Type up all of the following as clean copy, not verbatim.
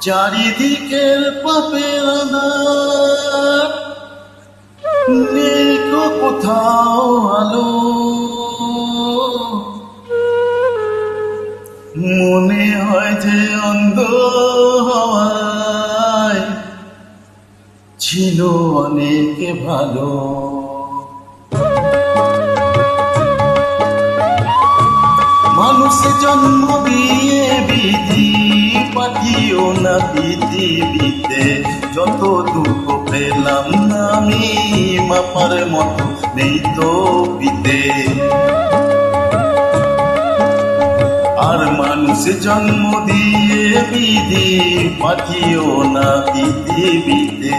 চারিদিকের পাপের আঁধার, নেই কো কোথাও আলো। মনে হয় যে অন্ধ হওয়ায় ছিল অনেক ভালো। মানুষ জন্ম দিয়ে বিধি পাঠিও না পৃথিবীতে, যত দুঃখ পেলাম না আমি মাপার মতো নেই তো পিতে। আর মানুষ জন্ম দিয়ে বিধি পাঠিও না পৃথিবীতে,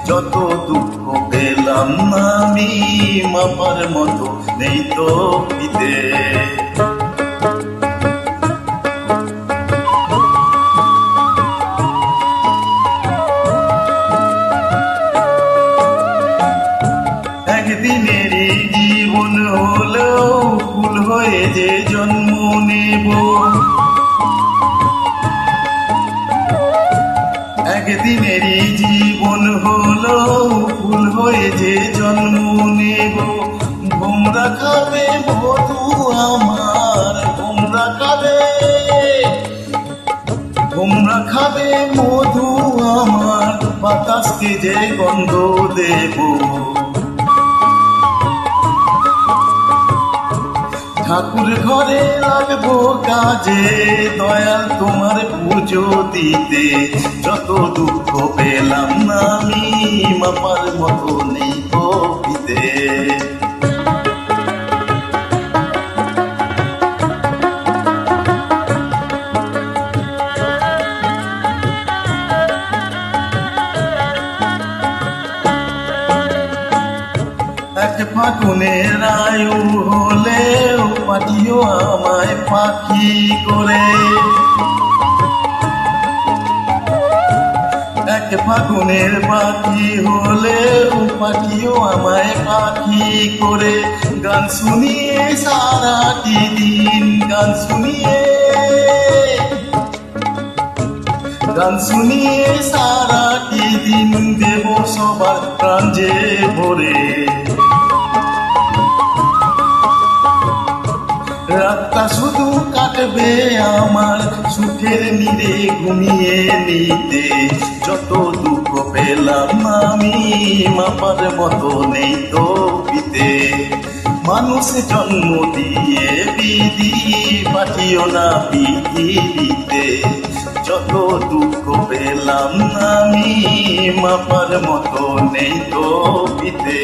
যত দুঃখ পেলাম না আমি মাপার মতো নেই তো পিতে। একদিনেরই জীবন হলেও ফুল হয়ে যে জন্ম নেব, একদিনেরই জীবন হলেও ফুল হয়ে যে জন্ম নেব। ভোমরা খাবে মধু আমার, ভোমরা খাবে, ভোমরা খাবে মধু আমার, বাতাসকে যে গন্ধ দেব। ঠাকুর ঘরে লাগবো কাজে, দয়াল তোমার পুজো দিতে, যত দুঃখ পেলাম না আমি মাপার মতো নেই তো পিতে। এক ফাগুনের আয়ু হলেও পাঠিও আমায় পাখি করে, এক ফাগুনের পাখি হলেও পাঠিও আমায় পাখি করে। গান শুনিয়ে সারাটি দিন, গান শুনিয়ে, গান শুনিয়ে সারাটি দিন দেব সবার প্রাণ যে ভরে। রাতটা শুধু কাটবে আমার সুখের নীড়ে ঘুমিয়ে নিতে, যত দুঃখ পেলাম আমি মাপার মতো নেই তো পিতে। মানুষ জন্ম দিয়ে বিধি পাঠিও না পৃথিবীতে, যত দুঃখ পেলাম আমি মাপার মতো নেই তো পিতে।